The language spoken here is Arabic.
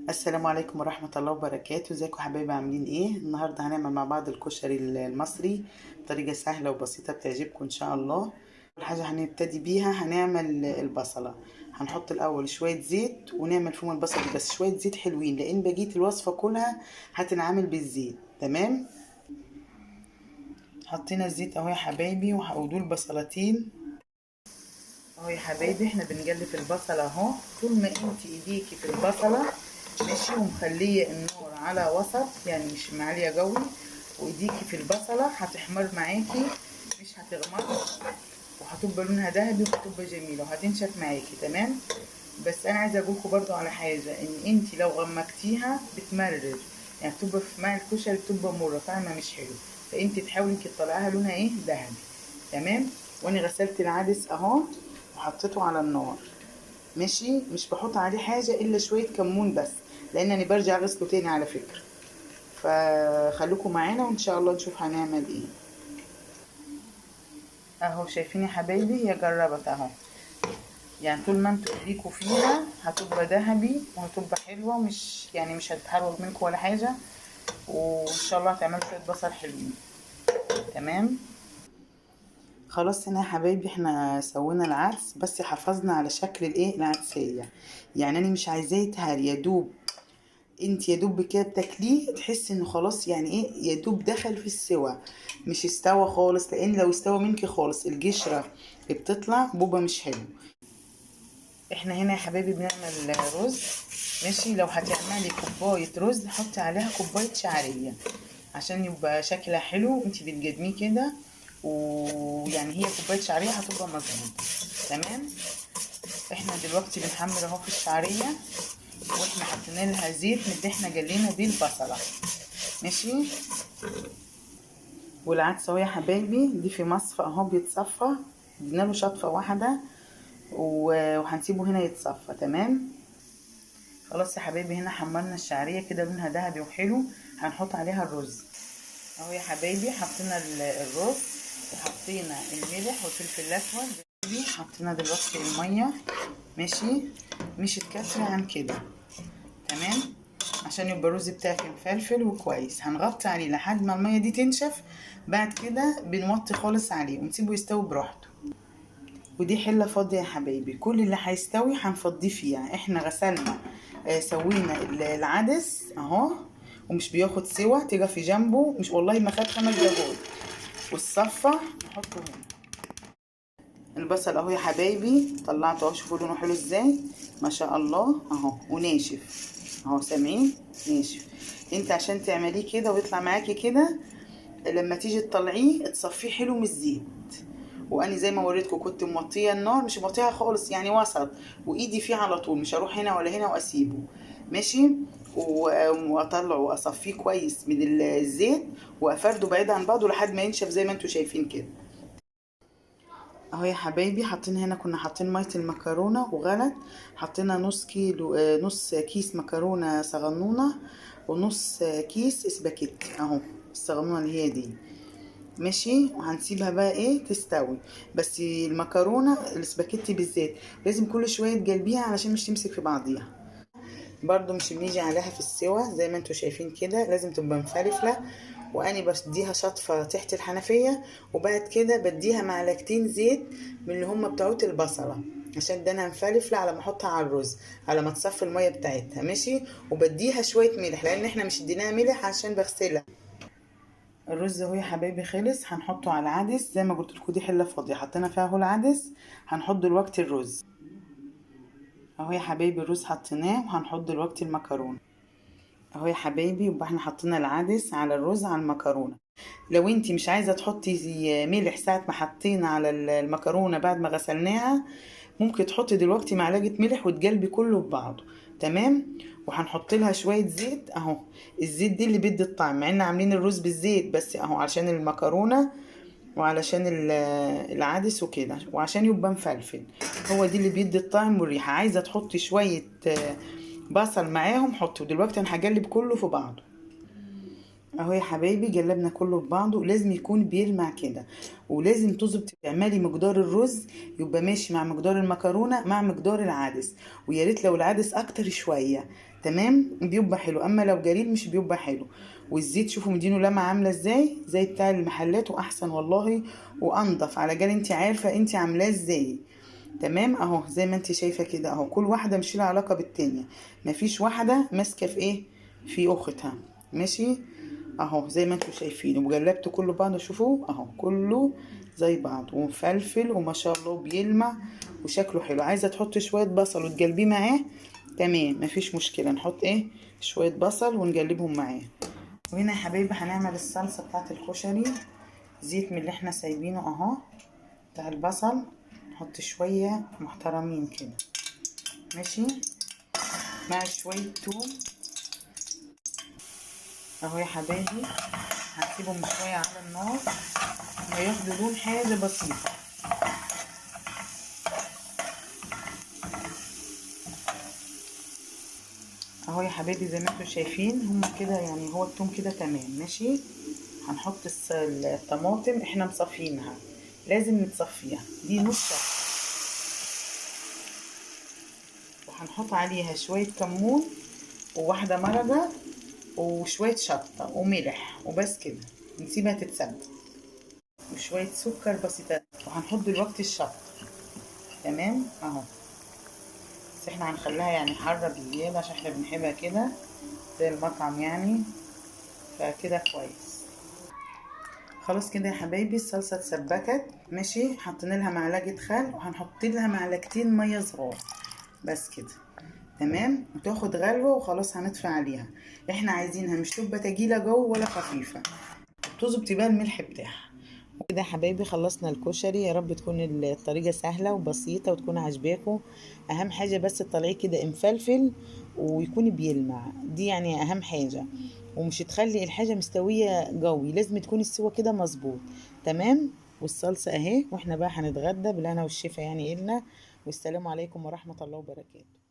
السلام عليكم ورحمة الله وبركاته. ازيكم حبايبي، عاملين ايه؟ النهاردة هنعمل مع بعض الكشري المصري بطريقة سهلة وبسيطة بتعجبكم ان شاء الله. اول حاجة هنبتدي بيها هنعمل البصلة. هنحط الاول شوية زيت ونعمل فيهم البصل بس شوية زيت حلوين، لان بقية الوصفة كلها هتنعمل بالزيت. تمام، حطينا الزيت اهو يا حبايبي، ودول بصلتين اهو يا حبايبي. احنا بنجلي في البصلة اهو، طول ما انت ايديكي في البصلة ماشي ومخليه النار على وسط، يعني مش عالية قوي، وايديكي في البصلة هتحمر معاكي مش هتغمر، وهتبقى لونها ذهبي وهتبقى جميلة وهتنشف معاكي. تمام، بس انا عايزه اقولكم برضو على حاجه، ان انت لو غمقتيها بتمرر، يعني بتبقى في ماء الكشري بتبقى مره طعمها مش حلو، فانت تحاولي انك تطلعيها لونها ايه، ذهبي. تمام، وانا غسلت العدس اهو وحطيته على النار. ماشي، مش بحط عليه حاجه الا شويه كمون بس، لان انا برجع اغسله تاني على فكره. فخليكم معانا وان شاء الله نشوف هنعمل ايه. اهو شايفين يا حبايبي، هي جربت اهو، يعني طول ما انتوا ايديكوا فيها هتبقى ذهبي وهتبقى حلوه، ومش يعني مش هتتحرق منكم ولا حاجه، وان شاء الله هتعملوا شويه بصل حلوين. تمام، خلاص هنا يا حبايبي احنا سوينا العدس، بس حافظنا على شكل الايه، العدسيه. يعني انا مش عايزاه يتهري، يا دوب انت يا دوب كده بتاكليه تحسي انه خلاص، يعني ايه، يا دوب دخل في السوا، مش استوى خالص، لان لو استوى منكي خالص القشره اللي بتطلع بوبا مش حلو. احنا هنا يا حبايبي بنعمل رز. ماشي، لو هتعملي كوبايه رز حطي عليها كوبايه شعريه عشان يبقى شكلها حلو، انتي بتقدميه كده، ويعني هي كوبايه شعريه هتبقى مظبوطه. تمام، احنا دلوقتي بنحمر اهو في الشعريه، واحنا حطينا لها زيت من اللي احنا جلينا بيه البصله. ماشي، والعدس اهو يا حبايبي دي في مصفى اهو بيتصفى، ادينا له شطفه واحده وهنسيبه هنا يتصفى. تمام، خلاص يا حبايبي هنا حمرنا الشعريه كده لونها ذهبي وحلو، هنحط عليها الرز اهو يا حبايبي. حطينا الرز وحطينا الملح والفلفل الاسود، حطينا دلوقتي الميه. ماشي، مش تكتري عن كده. تمام، عشان يبقى الرز بتاعك مفلفل وكويس. هنغطي عليه لحد ما الميه دي تنشف، بعد كده بنوطي خالص عليه ونسيبه يستوي براحته. ودي حله فاضيه يا حبايبي، كل اللي هيستوي هنفضيه فيها. احنا غسلنا سوينا العدس اهو، ومش بياخد سوا، تيجي في جنبه، مش والله ما خد 5 دقايق. والصفة نحطه هنا. البصل اهو يا حبايبي طلعته اهو، شوفوا لونه حلو ازاي، ما شاء الله اهو، وناشف اهو، سامعين؟ ناشف. انت عشان تعمليه كده ويطلع معاكي كده، لما تيجي تطلعيه تصفيه حلو من الزيت. واني زي ما وريتكم كنت موطيه النار، مش موطيها خالص يعني وسط، وايدي فيه على طول، مش هروح هنا ولا هنا واسيبه. ماشي، واطلعه واصفيه كويس من الزيت، وافرده بعيد عن بعضه لحد ما ينشف زي ما انتم شايفين كده. اهو يا حبايبي حاطين هنا، كنا حاطين ميه المكرونه وغلت، حطينا نص كيلو نص كيس مكرونه صغنونه، ونص كيس اسباجيتي اهو، الصغنونه اللي هي دي. ماشي، وهنسيبها بقى ايه تستوي. بس المكرونه الاسباجيتي بالذات لازم كل شويه تقلبيها علشان مش تمسك في بعضيها. برضو مش بنيجي عليها في السوا زي ما انتوا شايفين كده، لازم تبقى مفلفله. واني بديها شطفه تحت الحنفيه، وبعد كده بديها معلقتين زيت من اللي هم بتوعت البصله، عشان ده انا مفلفله على ما احطها على الرز، على ما تصفي الميه بتاعتها. ماشي، وبديها شويه ملح لان احنا مش اديناها ملح عشان بغسلها. الرز اهو يا حبايبي خلص، هنحطه على العدس زي ما قلت لكم، دي حله فاضيه حطينا فيها اهو العدس. هنحط دلوقتي الرز اهو يا حبايبي، الرز حطيناه، وهنحط دلوقتي المكرونه اهو يا حبايبي. يبقى احنا حطينا العدس على الرز على المكرونه. لو انتي مش عايزه تحطي ملح ساعه ما حطينا على المكرونه بعد ما غسلناها، ممكن تحطي دلوقتي معلقه ملح وتقلبي كله في بعضه. تمام، وهنحط لها شويه زيت اهو، الزيت دي اللي بيدي الطعم، مع ان عاملين الرز بالزيت بس اهو علشان المكرونه وعلشان العدس وكده، وعشان يبقى مفلفل، هو دي اللي بيدي الطعم والريحه. عايزه تحطي شويه بصل معاهم حطوا. دلوقتي انا هقلب كله في بعضه اهو يا حبايبي جلبنا كله في بعضه، لازم يكون بيلمع كده، ولازم تظبطي تعملي مقدار الرز يبقى ماشي مع مقدار المكرونه مع مقدار العدس، ويا ريت لو العدس اكتر شويه. تمام بيبقى حلو، اما لو جليل مش بيبقى حلو. والزيت شوفوا مدينه لمعه عامله ازاي، زي بتاع المحلات واحسن والله وانضف، على جال انت عارفه انت عاملاه ازاي. تمام اهو زي ما انت شايفه كده اهو، كل واحده مش لها علاقه بالتانيه، مفيش واحده ماسكه في ايه في اختها. ماشي اهو زي ما انتم شايفين، وجلبت كله بعضه شوفوا اهو كله زي بعض ومفلفل وما شاء الله بيلمع وشكله حلو. عايزه تحطي شويه بصل وتجلبيه معاه تمام مفيش مشكله، نحط ايه شويه بصل ونجلبهم معاه. وهنا يا حبايبي هنعمل الصلصه بتاعت الكشري. زيت من اللي احنا سايبينه اهو بتاع البصل، نحط شويه محترمين كده ماشي، مع شويه توم اهو يا حبايبي. هنسيبهم شويه على النار وياخدوا لون حاجه بسيطه. اهو يا حبايبي زي ما انتم شايفين هما كده، يعني هو التوم كده تمام ماشي. هنحط الطماطم احنا مصفينها، لازم نتصفيها دي نص شفط، وهنحط عليها شويه كمون وواحده مرقه وشويه شطه وملح وبس كده، نسيبها تتسبك وشويه سكر بسيطه. وهنحط دلوقتي الشطه تمام اهو، بس احنا هنخليها يعني حاره بزياده عشان احنا بنحبها كده زي المطعم يعني، فكده كويس. خلاص كده يا حبايبي الصلصه اتسبكت ماشي، حطينا لها معلقه خل وهنحط لها معلقتين ميه صغار بس كده تمام، وتاخد غلوه وخلاص هنطفي عليها. احنا عايزينها مش تبقى تقيله جوه ولا خفيفه، تظبطي بقى الملح بتاعها. وكده يا حبايبي خلصنا الكشري، يا رب تكون الطريقه سهله وبسيطه وتكون عجباكم. اهم حاجه بس تطلعيه كده مفلفل ويكون بيلمع، دي يعني اهم حاجه، ومش تخلي الحاجه مستويه قوي، لازم تكون السوا كده مظبوط. تمام. والصلصه اهي، واحنا بقى هنتغدى بالهنا والشفا يعني إلنا. والسلام عليكم ورحمه الله وبركاته.